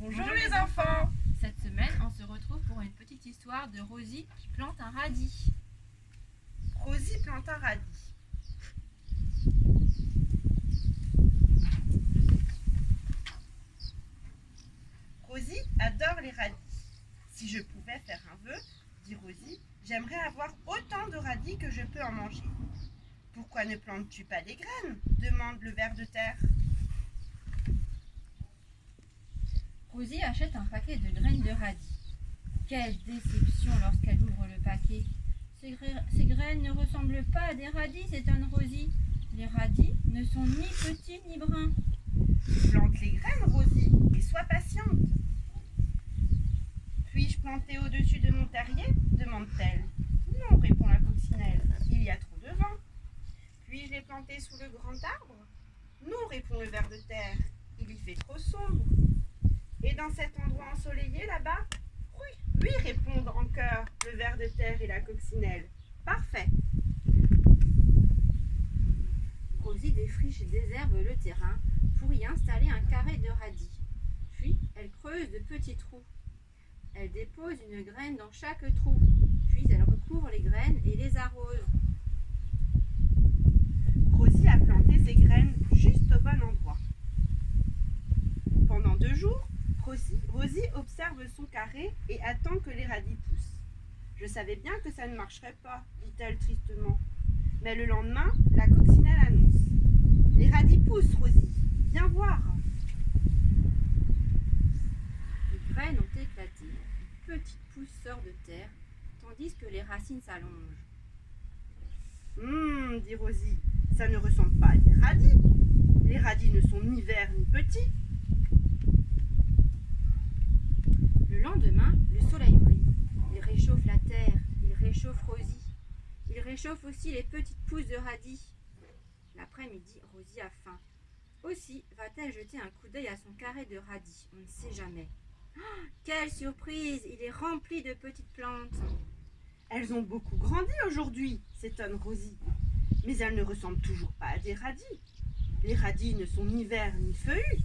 Bonjour les enfants. Cette semaine, on se retrouve pour une petite histoire de Rosie qui plante un radis. Rosie plante un radis. Rosie adore les radis. Si je pouvais faire un vœu, dit Rosie, j'aimerais avoir autant de radis que je peux en manger. Pourquoi ne plantes-tu pas des graines demande le ver de terre. Rosie achète un paquet de graines de radis. Quelle déception lorsqu'elle ouvre le paquet. Ces graines ne ressemblent pas à des radis, s'étonne Rosie. Les radis ne sont ni petits ni bruns. Plante les graines, Rosie, et sois patiente. Puis-je planter au-dessus de mon terrier demande-t-elle. Non, répond la coccinelle, il y a trop de vent. Puis-je les planter sous le grand arbre? Non, répond le ver de terre, il y fait trop sombre. Et dans cet endroit ensoleillé là-bas? Oui, répondent en chœur le ver de terre et la coccinelle. Parfait. Rosie défriche et désherbe le terrain pour y installer un carré de radis. Puis, elle creuse de petits trous. Elle dépose une graine dans chaque trou. Puis, elle recouvre les graines et les arrose. Rosie a planté ses graines juste au bon endroit. Pendant 2 jours, Rosie observe son carré et attend que les radis poussent. Je savais bien que ça ne marcherait pas, dit-elle tristement. Mais le lendemain, la coccinelle annonce. Les radis poussent, Rosie. Viens voir. Les graines ont éclaté. Une petite pousse sort de terre, tandis que les racines s'allongent. Dit Rosie, ça ne ressemble pas à des radis. Les radis ne sont ni verts ni petits. Le lendemain, le soleil brille. Il réchauffe la terre, il réchauffe Rosie. Il réchauffe aussi les petites pousses de radis. L'après-midi, Rosie a faim. Aussi va-t-elle jeter un coup d'œil à son carré de radis. On ne sait jamais. Oh, quelle surprise! Il est rempli de petites plantes. Elles ont beaucoup grandi aujourd'hui, s'étonne Rosie. Mais elles ne ressemblent toujours pas à des radis. Les radis ne sont ni verts ni feuillus.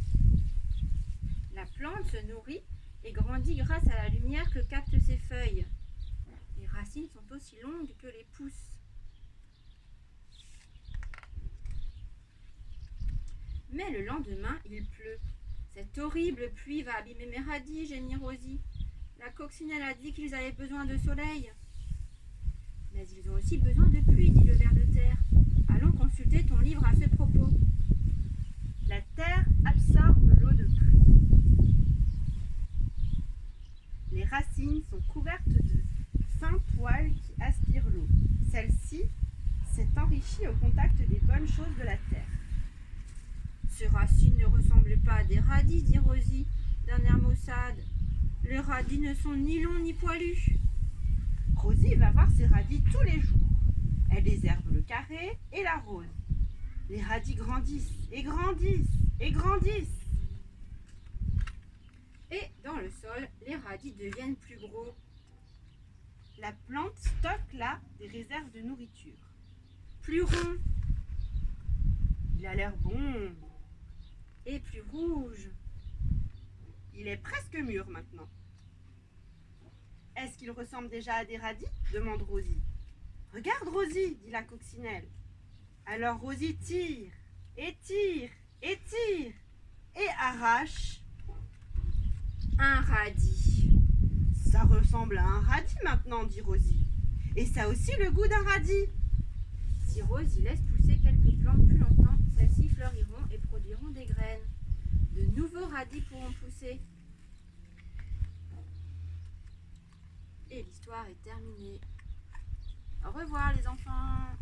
La plante se nourrit et grandit grâce à la lumière que captent ses feuilles. Les racines sont aussi longues que les pousses. Mais le lendemain, il pleut. Cette horrible pluie va abîmer mes radis, gémit Rosie. La coccinelle a dit qu'ils avaient besoin de soleil. Mais ils ont aussi besoin de pluie, dit le ver de terre. Allons consulter ton livre à ce propos. La terre absorbe l'eau de pluie. Les racines sont couvertes de fins poils qui aspirent l'eau. Celle-ci s'est enrichie au contact des bonnes choses de la terre. Ces racines ne ressemblent pas à des radis, dit Rosie, d'un air maussade. Les radis ne sont ni longs ni poilus. Rosie va voir ses radis tous les jours. Elle désherbe le carré et l'arrose. Les radis grandissent et grandissent et grandissent. Et dans le sol, les radis deviennent plus gros. La plante stocke là des réserves de nourriture. Plus ronds Il a l'air bon. et plus rouges. Il est presque mûr maintenant. Est-ce qu'il ressemble déjà à des radis demande Rosie. Regarde Rosie, dit la coccinelle. Alors Rosie tire, et tire, et tire, et arrache un radis. Ça ressemble à un radis maintenant, dit Rosie. Et ça a aussi le goût d'un radis. Si Rosie laisse pousser quelques plantes plus longtemps, celles-ci fleuriront et produiront des graines. De nouveaux radis pourront pousser. Et l'histoire est terminée. Au revoir les enfants.